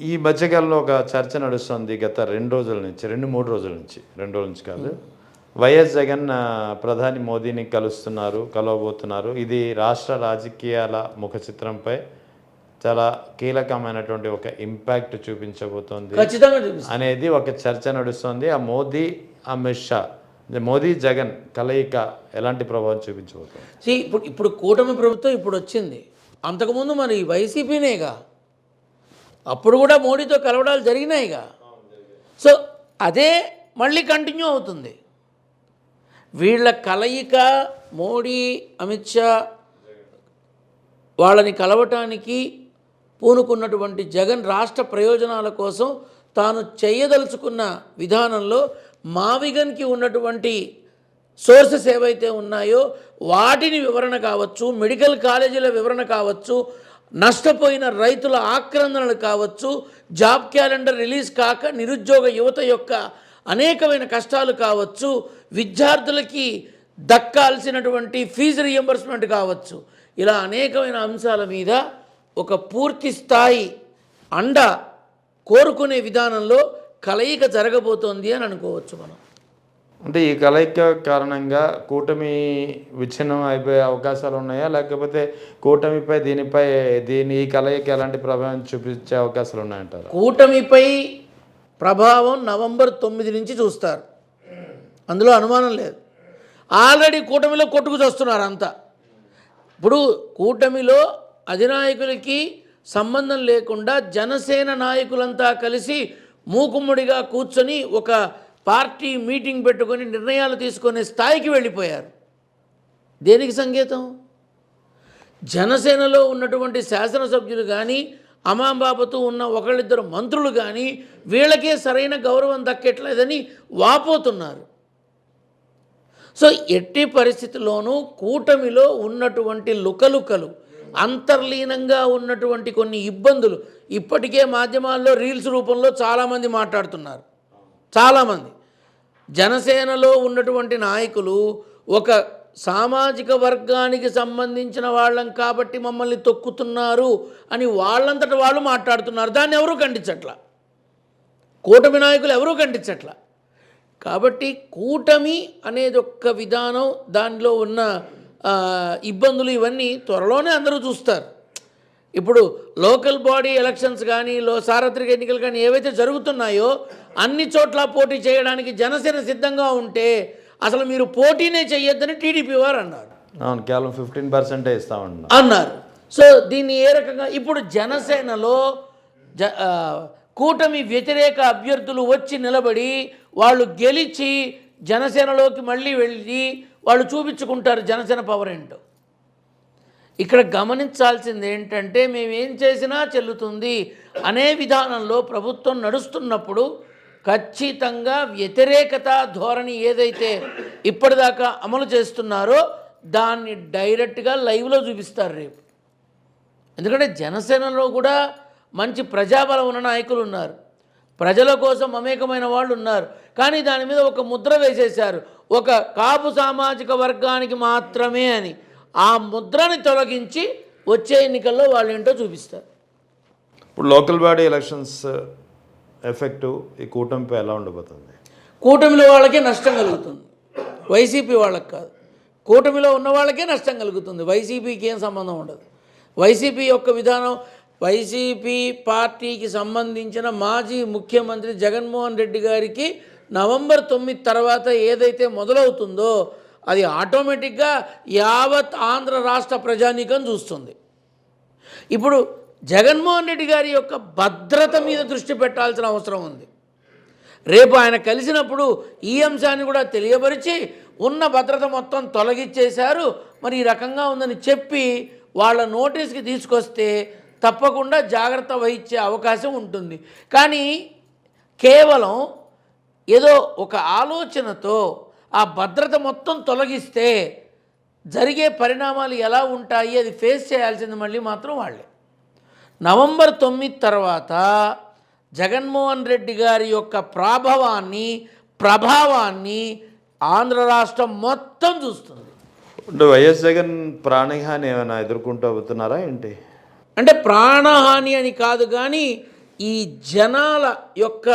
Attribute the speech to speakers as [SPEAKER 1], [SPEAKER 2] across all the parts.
[SPEAKER 1] ఈ మధ్యకాలంలో ఒక చర్చ నడుస్తుంది గత 2 రోజుల నుంచి, 2-3 రోజుల నుంచి, 2 రోజుల నుంచి కాదు. వైఎస్ జగన్ ప్రధాని మోదీని కలవబోతున్నారు. ఇది రాష్ట్ర రాజకీయాల ముఖ చిత్రంపై చాలా కీలకమైనటువంటి ఒక ఇంపాక్ట్ చూపించబోతోంది అనేది ఒక చర్చ నడుస్తుంది. ఆ మోదీ, అమిత్ షా, మోదీ జగన్ కలయిక ఎలాంటి ప్రభావం చూపించబోతుంది?
[SPEAKER 2] ఇప్పుడు కూటమి ప్రభుత్వం ఇప్పుడు వచ్చింది. అంతకుముందు మరి వైసీపీనేగా, అప్పుడు కూడా మోడీతో కలవడాలు జరిగినాయిగా. సో అదే మళ్ళీ కంటిన్యూ అవుతుంది. వీళ్ళ కలయిక, మోడీ, అమిత్ షా వాళ్ళని కలవటానికి పూనుకున్నటువంటి జగన్ రాష్ట్ర ప్రయోజనాల కోసం తాను చేయదలుచుకున్న విధానంలో మావిగన్కి ఉన్నటువంటి సోర్సెస్ ఏవైతే ఉన్నాయో వాటిని వివరణ కావచ్చు, మెడికల్ కాలేజీల వివరణ కావచ్చు, నష్టపోయిన రైతుల ఆక్రందనలు కావచ్చు, జాబ్ క్యాలెండర్ రిలీజ్ కాక నిరుద్యోగ యువత యొక్క అనేకమైన కష్టాలు కావచ్చు, విద్యార్థులకి దక్కాల్సినటువంటి ఫీజు రియంబర్స్మెంట్ కావచ్చు, ఇలా అనేకమైన అంశాల మీద ఒక పూర్తి స్థాయి అండ కోరుకునే విధానంలో కలయిక జరగబోతోంది అని అనుకోవచ్చు మనం.
[SPEAKER 1] అంటే ఈ కలయిక కారణంగా కూటమి విచ్ఛిన్నం అయిపోయే అవకాశాలు ఉన్నాయా, లేకపోతే కూటమిపై ఈ కలయిక ఎలాంటి ప్రభావం చూపించే అవకాశాలు ఉన్నాయంటారు?
[SPEAKER 2] కూటమిపై ప్రభావం నవంబర్ 9 నుంచి చూస్తారు, అందులో అనుమానం లేదు. ఆల్రెడీ కూటమిలో కొట్టుకు చూస్తున్నారు అంతా. ఇప్పుడు కూటమిలో అధినాయకులకి సంబంధం లేకుండా జనసేన నాయకులంతా కలిసి మూకుమ్మడిగా కూర్చొని ఒక పార్టీ మీటింగ్ పెట్టుకొని నిర్ణయాలు తీసుకునే స్థాయికి వెళ్ళిపోయారు. దేనికి సంకేతం? జనసేనలో ఉన్నటువంటి శాసనసభ్యులు కానీ, అమాంబాబుతో ఉన్న ఒకళ్ళిద్దరు మంత్రులు కానీ వీళ్ళకే సరైన గౌరవం దక్కట్లేదని వాపోతున్నారు. సో ఎట్టి పరిస్థితుల్లోనూ కూటమిలో ఉన్నటువంటి లుకలుకలు, అంతర్లీనంగా ఉన్నటువంటి కొన్ని ఇబ్బందులు ఇప్పటికే మాధ్యమాల్లో రీల్స్ రూపంలో చాలామంది మాట్లాడుతున్నారు. చాలామంది జనసేనలో ఉన్నటువంటి నాయకులు ఒక సామాజిక వర్గానికి సంబంధించిన వాళ్ళం కాబట్టి మమ్మల్ని తొక్కుతున్నారు అని వాళ్ళంతట వాళ్ళు మాట్లాడుతున్నారు. దాన్ని ఎవరూ ఖండించట్లా, కూటమి నాయకులు ఎవరూ ఖండించట్లా. కాబట్టి కూటమి అనేది ఒక్క విధానం, దానిలో ఉన్న ఇబ్బందులు ఇవన్నీ త్వరలోనే అందరూ చూస్తారు. ఇప్పుడు లోకల్ బాడీ ఎలక్షన్స్ కానీ, సార్వత్రిక ఎన్నికలు కానీ ఏవైతే జరుగుతున్నాయో అన్ని చోట్ల పోటీ చేయడానికి జనసేన సిద్ధంగా ఉంటే అసలు మీరు పోటీనే చేయొద్దని టీడీపీ వారు అన్నారు.
[SPEAKER 1] అవును, కేవలం 15% ఇస్తామన్నారు
[SPEAKER 2] అన్నారు. సో దీన్ని ఏ రకంగా ఇప్పుడు జనసేనలో కూటమి వ్యతిరేక అభ్యర్థులు వచ్చి నిలబడి వాళ్ళు గెలిచి జనసేనలోకి మళ్ళీ వెళ్ళి వాళ్ళు చూపించుకుంటారు జనసేన పవర్ ఏంటో. ఇక్కడ గమనించాల్సింది ఏంటంటే, మేమేం చేసినా చెల్లుతుంది అనే విధానంలో ప్రభుత్వం నడుస్తున్నప్పుడు ఖచ్చితంగా వ్యతిరేకత ధోరణి ఏదైతే ఇప్పటిదాకా అమలు చేస్తున్నారో దాన్ని డైరెక్ట్గా లైవ్లో చూపిస్తారు రేపు. ఎందుకంటే జనసేనలో కూడా మంచి ప్రజాబలం ఉన్న నాయకులు ఉన్నారు, ప్రజల కోసం మమేకమైన వాళ్ళు ఉన్నారు. కానీ దాని మీద ఒక ముద్ర వేసేశారు, ఒక కాపు సామాజిక వర్గానికి మాత్రమే అని. ఆ ముద్రని తొలగించి వచ్చే ఎన్నికల్లో వాళ్ళు ఏంటో చూపిస్తారు.
[SPEAKER 1] ఇప్పుడు లోకల్ బాడీ ఎలక్షన్స్ ఎఫెక్టు ఈ కూటమిపై ఎలా ఉండబోతుంది?
[SPEAKER 2] కూటమిలో వాళ్ళకే నష్టం కలుగుతుంది, వైసీపీ వాళ్ళకి కాదు. కూటమిలో ఉన్న వాళ్ళకే నష్టం కలుగుతుంది, వైసీపీకి ఏం సంబంధం ఉండదు. వైసీపీ యొక్క విధానం, వైసీపీ పార్టీకి సంబంధించిన మాజీ ముఖ్యమంత్రి జగన్మోహన్ రెడ్డి గారికి నవంబర్ 9 తర్వాత ఏదైతే మొదలవుతుందో అది ఆటోమేటిక్గా యావత్ ఆంధ్ర రాష్ట్ర ప్రజానీకం చూస్తుంది. ఇప్పుడు జగన్మోహన్ రెడ్డి గారి యొక్క భద్రత మీద దృష్టి పెట్టాల్సిన అవసరం ఉంది. రేపు ఆయన కలిసినప్పుడు ఈ అంశాన్ని కూడా తెలియపరిచి ఉన్న భద్రత మొత్తం తొలగించేశారు, మరి ఈ రకంగా ఉందని చెప్పి వాళ్ళ నోటీస్కి తీసుకొస్తే తప్పకుండా జాగ్రత్త వహించే అవకాశం ఉంటుంది. కానీ కేవలం ఏదో ఒక ఆలోచనతో ఆ భద్రత మొత్తం తొలగిస్తే జరిగే పరిణామాలు ఎలా ఉంటాయి అది ఫేస్ చేయాల్సింది మళ్ళీ మాత్రం వాళ్ళే. నవంబర్ 9 తర్వాత జగన్మోహన్ రెడ్డి గారి యొక్క ప్రభావాన్ని ఆంధ్ర రాష్ట్రం మొత్తం చూస్తుంది.
[SPEAKER 1] వైఎస్ జగన్ ప్రాణహాని ఏమైనా ఎదుర్కొంటూ అవుతున్నారా ఏంటి?
[SPEAKER 2] అంటే ప్రాణహాని అని కాదు, కానీ ఈ జనాల యొక్క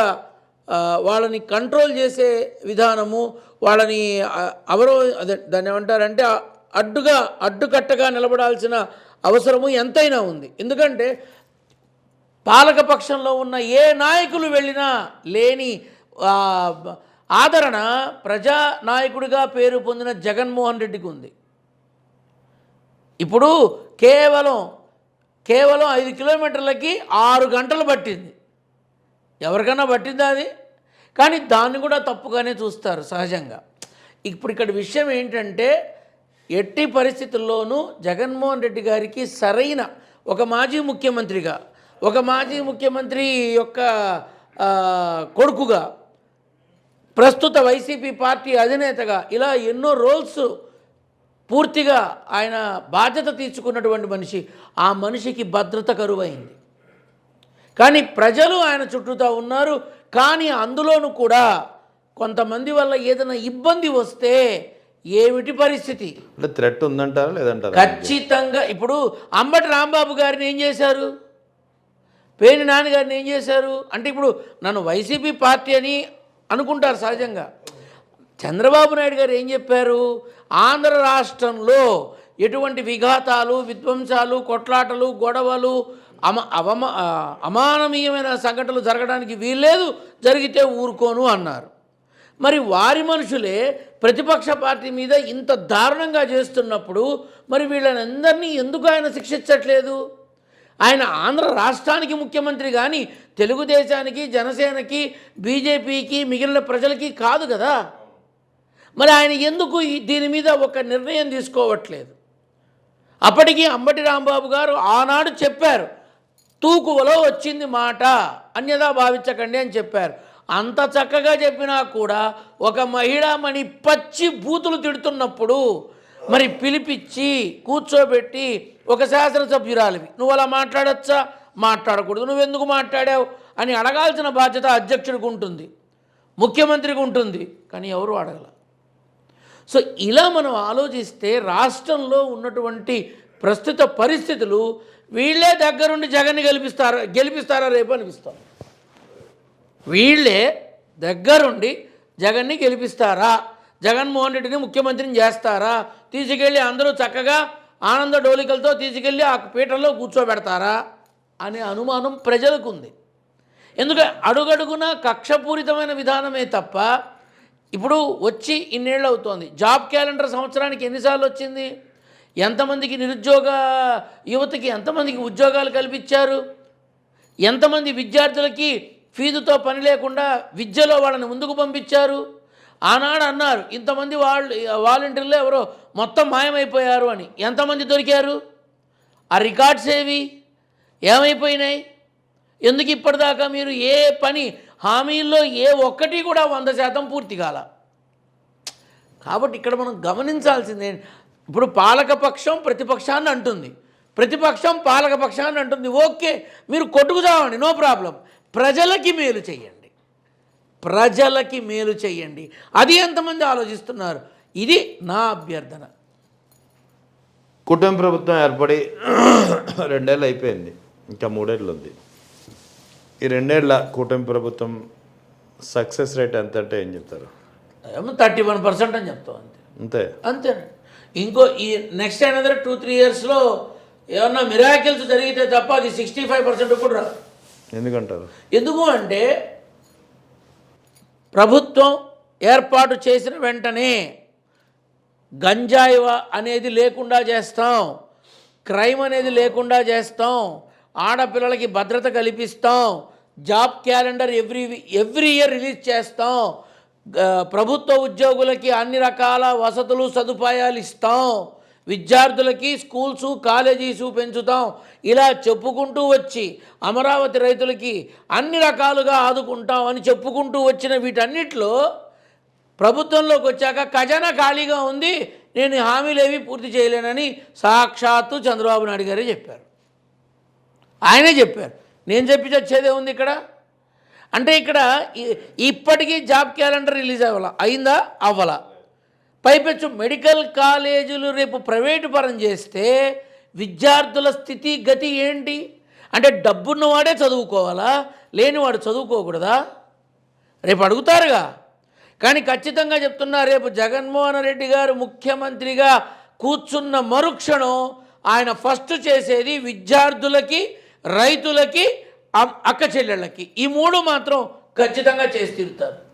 [SPEAKER 2] వాళ్ళని కంట్రోల్ చేసే విధానము, వాళ్ళని అదే దాన్ని ఏమంటారంటే అడ్డుకట్టగా నిలబడాల్సిన అవసరము ఎంతైనా ఉంది. ఎందుకంటే పాలకపక్షంలో ఉన్న ఏ నాయకులు వెళ్ళినా లేని ఆదరణ ప్రజానాయకుడిగా పేరు పొందిన జగన్మోహన్ రెడ్డికి ఉంది. ఇప్పుడు కేవలం 5 కిలోమీటర్లకి 6 గంటలు పట్టింది. ఎవరికైనా పట్టిందా అది? కానీ దాన్ని కూడా తప్పుగానే చూస్తారు సహజంగా. ఇప్పుడు ఇక్కడ విషయం ఏంటంటే ఎట్టి పరిస్థితుల్లోనూ జగన్మోహన్ రెడ్డి గారికి సరైన ఒక మాజీ ముఖ్యమంత్రిగా, ఒక మాజీ ముఖ్యమంత్రి యొక్క కొడుకుగా, ప్రస్తుత వైసీపీ పార్టీ అధినేతగా ఇలా ఎన్నో రోల్స్ పూర్తిగా ఆయన బాధ్యత తీసుకున్నటువంటి మనిషి. ఆ మనిషికి భద్రత కరువైంది. కానీ ప్రజలు ఆయన చుట్టూతా ఉన్నారు. కానీ అందులోనూ కూడా కొంతమంది వల్ల ఏదైనా ఇబ్బంది వస్తే ఏమిటి పరిస్థితి?
[SPEAKER 1] అంటే థ్రెట్ ఉందంటారా లేదంటారా?
[SPEAKER 2] ఖచ్చితంగా. ఇప్పుడు అంబటి రాంబాబు గారిని ఏం చేశారు? పేర్ని నాన్నగారిని ఏం చేశారు? అంటే ఇప్పుడు నన్ను వైసీపీ పార్టీ అని అనుకుంటారు సహజంగా. చంద్రబాబు నాయుడు గారు ఏం చెప్పారు? ఆంధ్ర రాష్ట్రంలో ఎటువంటి విఘాతాలు, విధ్వంసాలు, కొట్లాటలు, గొడవలు, అమానవీయమైన సంఘటనలు జరగడానికి వీల్లేదు, జరిగితే ఊరుకోను అన్నారు. మరి వారి మనుషులే ప్రతిపక్ష పార్టీ మీద ఇంత దారుణంగా చేస్తున్నప్పుడు మరి వీళ్ళనందరినీ ఎందుకు ఆయన శిక్షించట్లేదు? ఆయన ఆంధ్ర రాష్ట్రానికి ముఖ్యమంత్రి కానీ తెలుగుదేశానికి, జనసేనకి, బీజేపీకి, మిగిలిన ప్రజలకి కాదు కదా. మరి ఆయన ఎందుకు దీని మీద ఒక నిర్ణయం తీసుకోవట్లేదు? అప్పటికి అంబటి రాంబాబు గారు ఆనాడు చెప్పారు, తూకువలో వచ్చింది మాట, అన్యదా భావించకండి అని చెప్పారు. అంత చక్కగా చెప్పినా కూడా ఒక మహిళామణి పచ్చి బూతులు తిడుతున్నప్పుడు మరి పిలిపించి కూర్చోబెట్టి, ఒక శాసనసభ్యురాలివి నువ్వు అలా మాట్లాడచ్చా, మాట్లాడకూడదు, నువ్వెందుకు మాట్లాడావు అని అడగాల్సిన బాధ్యత అధ్యక్షుడికి ఉంటుంది, ముఖ్యమంత్రికి ఉంటుంది. కానీ ఎవరు అడగల. సో ఇలా మనం ఆలోచిస్తే రాష్ట్రంలో ఉన్నటువంటి ప్రస్తుత పరిస్థితులు వీళ్ళే దగ్గరుండి జగన్ని గెలిపిస్తారా రేపు అనిపిస్తాం. వీళ్ళే దగ్గరుండి జగన్ని గెలిపిస్తారా, జగన్మోహన్ రెడ్డిని ముఖ్యమంత్రిని చేస్తారా, తీసుకెళ్ళి అందరూ చక్కగా ఆనంద డోలికలతో తీసుకెళ్ళి ఆ పీఠంలో కూర్చోబెడతారా అనే అనుమానం ప్రజలకు ఉంది. ఎందుకంటే అడుగడుగున కక్షపూరితమైన విధానమే తప్ప ఇప్పుడు వచ్చి ఇన్నేళ్ళు అవుతోంది. జాబ్ క్యాలెండర్ సంవత్సరానికి ఎన్నిసార్లు వచ్చింది? ఎంతమందికి నిరుద్యోగ యువతకి ఎంతమందికి ఉద్యోగాలు కల్పించారు? ఎంతమంది విద్యార్థులకి ఫీజుతో పని లేకుండా విద్యలో వాళ్ళని ముందుకు పంపించారు? ఆనాడు అన్నారు ఇంతమంది వాలంటీర్లు ఎవరో మొత్తం మాయమైపోయారు అని. ఎంతమంది దొరికారు? ఆ రికార్డ్స్ ఏమైపోయినాయి? ఎందుకు ఇప్పటిదాకా మీరు ఏ పని హామీల్లో ఏ ఒక్కటి కూడా 100% పూర్తి కాల. కాబట్టి ఇక్కడ మనం గమనించాల్సిందే, ఇప్పుడు పాలకపక్షం ప్రతిపక్షాన్ని అంటుంది, ప్రతిపక్షం పాలకపక్షాన్ని అంటుంది. ఓకే, మీరు కొట్టుకుదామండి, నో ప్రాబ్లం. ప్రజలకి మేలు చేయండి, ప్రజలకి మేలు చేయండి. అది ఎంతమంది ఆలోచిస్తున్నారు? ఇది నా అభ్యర్థన.
[SPEAKER 1] కూటమి ప్రభుత్వం ఏర్పడి 2 ఏళ్ళు అయిపోయింది, ఇంకా 3 ఏళ్ళు ఉంది. ఈ 2 ఏళ్ళ కూటమి ప్రభుత్వం సక్సెస్ రేట్ ఎంత అంటే ఏం చెప్తారు?
[SPEAKER 2] 31% అని చెప్తాం. అంతేనండి. ఇంకో ఈ నెక్స్ట్ అనదర్ 2-3 ఇయర్స్లో ఏమన్నా మిరాకిల్స్ జరిగితే తప్ప అది 65% కూడా రాదు.
[SPEAKER 1] ఎందుకంటారు?
[SPEAKER 2] ఎందుకు అంటే ప్రభుత్వం ఏర్పాటు చేసిన వెంటనే గంజాయి అనేది లేకుండా చేస్తాం, క్రైమ్ అనేది లేకుండా చేస్తాం, ఆడపిల్లలకి భద్రత కల్పిస్తాం, job calendar every year release చేస్తాం, ప్రభుత్వ ఉద్యోగులకి అన్ని రకాల వసతులు సదుపాయాలు ఇస్తాం, విద్యార్థులకి స్కూల్సు కాలేజీసు పెంచుతాం, ఇలా చెప్పుకుంటూ వచ్చి అమరావతి రైతులకి అన్ని రకాలుగా ఆదుకుంటాం అని చెప్పుకుంటూ వచ్చిన వీటన్నిటిలో ప్రభుత్వంలోకి వచ్చాక ఖజానా ఖాళీగా ఉంది, నేను హామీలేవి పూర్తి చేయలేనని సాక్షాత్తు చంద్రబాబు నాయుడు గారే చెప్పారు. ఆయనే చెప్పారు. నేను చెప్పి వచ్చేదే ఉంది ఇక్కడ. అంటే ఇక్కడ ఇప్పటికీ జాబ్ క్యాలెండర్ రిలీజ్ అయిందా? అవ్వాల. పైపెచ్చు మెడికల్ కాలేజీలు రేపు ప్రైవేటు పరం చేస్తే విద్యార్థుల స్థితి గతి ఏంటి? అంటే డబ్బున్నవాడే చదువుకోవాలా, లేనివాడు చదువుకోకూడదా? రేపు అడుగుతారుగా. కానీ ఖచ్చితంగా చెప్తున్నా, రేపు జగన్మోహన్ రెడ్డి గారు ముఖ్యమంత్రిగా కూర్చున్న మరుక్షణం ఆయన ఫస్ట్ చేసేది విద్యార్థులకి, రైతులకి, అక్క చెల్లెళ్ళకి, ఈ మూడు మాత్రం ఖచ్చితంగా చేసి తీరుతారు.